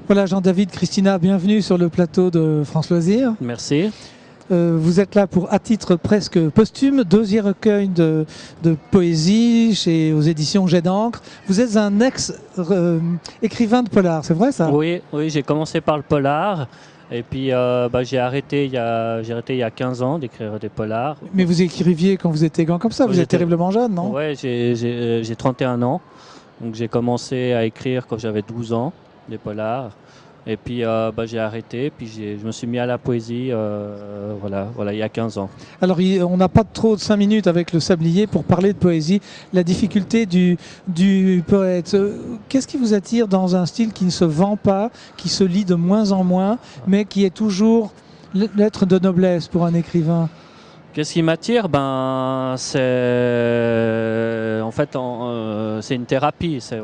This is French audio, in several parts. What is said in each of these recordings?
Voilà, Jean-David, Christina, bienvenue sur le plateau de France Loisirs. Merci. Vous êtes là pour, à titre presque posthume, deuxième recueil de poésie aux éditions Jet d'encre. Vous êtes un ex-écrivain de polar, c'est vrai ça? Oui, j'ai commencé par le polar. Et puis j'ai arrêté il y a 15 ans d'écrire des polars. Mais vous écriviez quand vous étiez grand comme ça, vous êtes terriblement jeune, non? Oui, j'ai 31 ans. Donc j'ai commencé à écrire quand j'avais 12 ans, des polars. Et puis j'ai arrêté, puis je me suis mis à la poésie voilà, il y a 15 ans. Alors on n'a pas trop de 5 minutes avec le sablier pour parler de poésie. La difficulté du poète, qu'est-ce qui vous attire dans un style qui ne se vend pas, qui se lit de moins en moins, mais qui est toujours lettre de noblesse pour un écrivain? Qu'est-ce qui m'attire? C'est en fait c'est une thérapie. C'est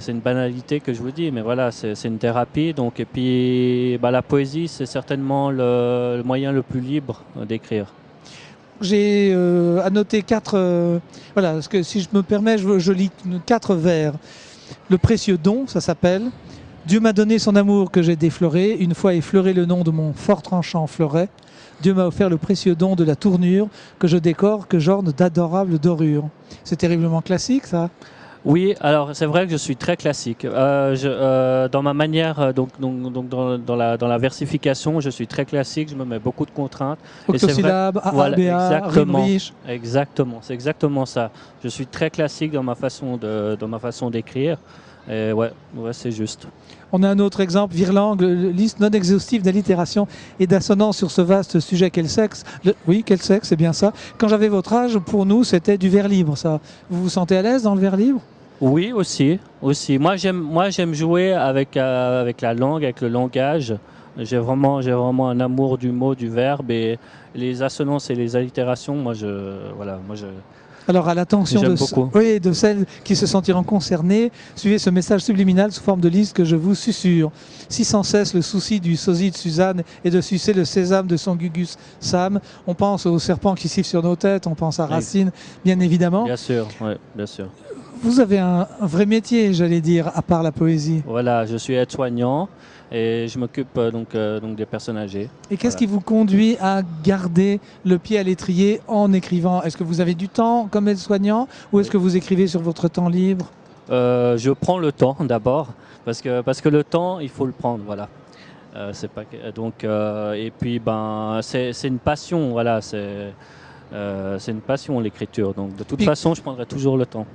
une banalité que je vous dis, mais voilà, c'est une thérapie. Donc et puis la poésie, c'est certainement le moyen le plus libre d'écrire. J'ai annoté 4. Voilà, parce que si je me permets, je lis 4 vers. Le précieux don, ça s'appelle. Dieu m'a donné son amour que j'ai défloré. Une fois effleuré le nom de mon fort tranchant fleuret. Dieu m'a offert le précieux don de la tournure que je décore, que j'orne d'adorables dorures. C'est terriblement classique, ça? Oui, alors c'est vrai que je suis très classique. Dans ma manière, donc dans la versification, je suis très classique. Je me mets beaucoup de contraintes. Octosyllabe, voilà, ABA, rime riche. Exactement, c'est exactement ça. Je suis très classique dans ma façon d'écrire. Et ouais, c'est juste. On a un autre exemple, Virlang, liste non exhaustive d'allitération et d'assonance sur ce vaste sujet qu'est le sexe. Oui, quel sexe, c'est bien ça. Quand j'avais votre âge, pour nous, c'était du vers libre, ça. Vous vous sentez à l'aise dans le vers libre? Oui, aussi. Moi, j'aime jouer avec la langue, avec le langage. J'ai vraiment un amour du mot, du verbe, et les assonances et les allitérations. Alors à l'attention de celles qui se sentiront concernées, suivez ce message subliminal sous forme de liste que je vous susurre. Si sans cesse le souci du sosie de Suzanne est de sucer le sésame de son Gugus Sam, on pense aux serpents qui sifflent sur nos têtes, on pense à Racine, bien évidemment. Bien sûr, oui, bien sûr. Vous avez un vrai métier, j'allais dire, à part la poésie. Voilà, je suis aide-soignant et je m'occupe donc des personnes âgées. Et qu'est-ce qui vous conduit à garder le pied à l'étrier en écrivant? Est-ce que vous avez du temps comme aide-soignant ou est-ce que vous écrivez sur votre temps libre? Je prends le temps d'abord parce que le temps, il faut le prendre, voilà. Et puis c'est une passion, voilà, c'est une passion l'écriture. Donc de toute façon, je prendrai toujours le temps.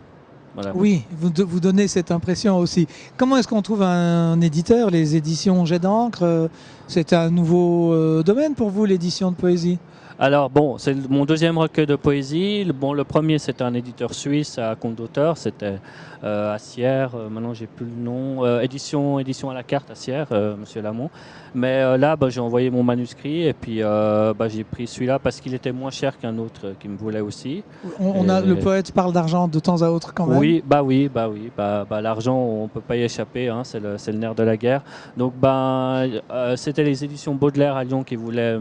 Voilà. Oui, vous donnez cette impression aussi. Comment est-ce qu'on trouve un éditeur? Les éditions Jet d'encre, c'est un nouveau domaine pour vous, l'édition de poésie? Alors bon, c'est mon deuxième recueil de poésie. Le premier, c'était un éditeur suisse à compte d'auteur, c'était à Sierre. Maintenant, j'ai plus le nom. Édition à la carte à Sierre, Monsieur Lamont. Mais là, j'ai envoyé mon manuscrit et puis j'ai pris celui-là parce qu'il était moins cher qu'un autre qui me voulait aussi. Le poète parle d'argent de temps à autre quand même. Oui, l'argent, on peut pas y échapper, hein, c'est le nerf de la guerre. Donc c'était les éditions Baudelaire à Lyon qui voulaient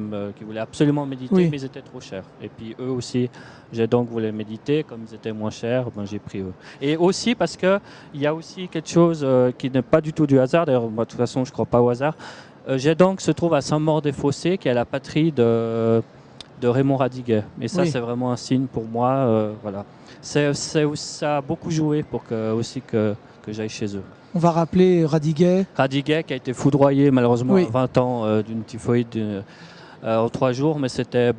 absolument méditer. Oui. Mais ils étaient trop chers. Et puis eux aussi, j'ai donc voulu méditer, comme ils étaient moins chers, j'ai pris eux. Et aussi parce qu'il y a aussi quelque chose qui n'est pas du tout du hasard, d'ailleurs moi de toute façon je ne crois pas au hasard. J'ai donc se trouve à Saint-Maur-des-Fossés, qui est la patrie de Raymond Radiguet. Et ça c'est vraiment un signe pour moi. Voilà. Ça a beaucoup joué pour que j'aille chez eux. On va rappeler Radiguet. Radiguet qui a été foudroyé malheureusement à 20 ans d'une typhoïde en 3 jours, mais c'était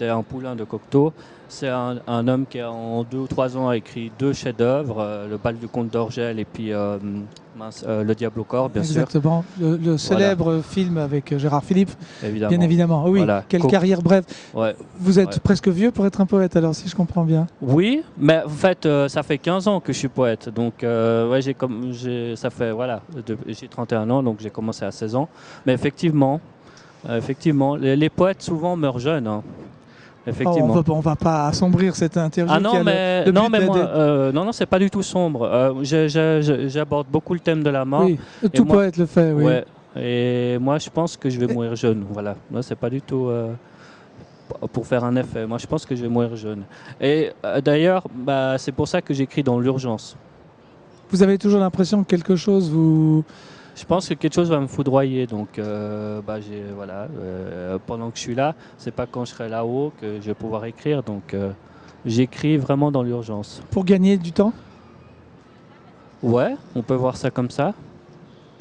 un poulain de Cocteau. C'est un homme qui en 2 ou 3 ans a écrit 2 chefs-d'œuvre, Le bal du comte d'Orgel et puis Le diable au corps, bien sûr. Exactement, le célèbre film avec Gérard Philippe, bien évidemment. Oui, voilà. Quelle carrière brève. Ouais. Vous êtes presque vieux pour être un poète alors, si je comprends bien. Oui, mais en fait, ça fait 15 ans que je suis poète. Donc, j'ai 31 ans, donc j'ai commencé à 16 ans. Mais effectivement, les poètes souvent meurent jeunes. Hein. Effectivement. On va pas assombrir cette interview. Ah non, non, c'est pas du tout sombre. J'aborde beaucoup le thème de la mort. Oui, tout poète le fait. Oui. Ouais, et moi, je pense que je vais mourir jeune. Voilà. Moi, c'est pas du tout pour faire un effet. Moi, je pense que je vais mourir jeune. Et d'ailleurs, c'est pour ça que j'écris dans l'urgence. Vous avez toujours l'impression que quelque chose vous Je pense que quelque chose va me foudroyer. Donc, voilà, pendant que je suis là, c'est pas quand je serai là-haut que je vais pouvoir écrire. Donc, j'écris vraiment dans l'urgence. Pour gagner du temps? Ouais, on peut voir ça comme ça.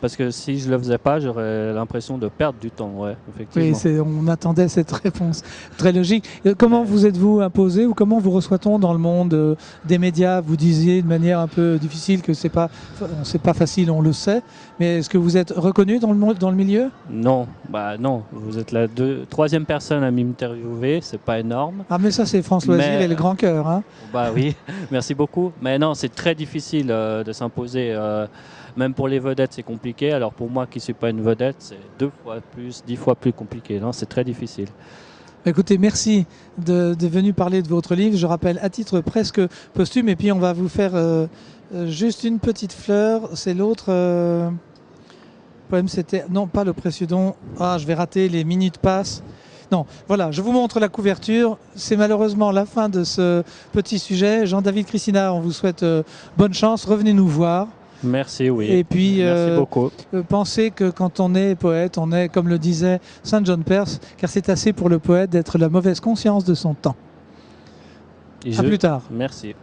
Parce que si je le faisais pas, j'aurais l'impression de perdre du temps, ouais, effectivement. Oui, on attendait cette réponse. Très logique. Comment vous êtes-vous imposé ou comment vous reçoit-on dans le monde des médias? Vous disiez de manière un peu difficile que c'est pas facile, on le sait. Mais est-ce que vous êtes reconnu dans le milieu? Non, non. Vous êtes la troisième personne à m'interviewer, c'est pas énorme. Ah mais ça c'est France Loisirs et le grand cœur. Hein. Bah oui, merci beaucoup. Mais non, c'est très difficile de s'imposer. Même pour les vedettes, c'est compliqué. Alors pour moi qui ne suis pas une vedette, c'est 10 fois plus compliqué. Non, c'est très difficile. Écoutez, merci de venir parler de votre livre. Je rappelle à titre presque posthume. Et puis on va vous faire juste une petite fleur. C'est l'autre... Le problème c'était... Non, pas le précédent. Ah, je vais rater, les minutes passent. Non, voilà, je vous montre la couverture. C'est malheureusement la fin de ce petit sujet. Jean-David Christina, on vous souhaite bonne chance. Revenez nous voir. Merci, oui. Et puis, merci beaucoup. Pensez que quand on est poète, on est, comme le disait Saint John Perse, car c'est assez pour le poète d'être la mauvaise conscience de son temps. À plus tard. Merci.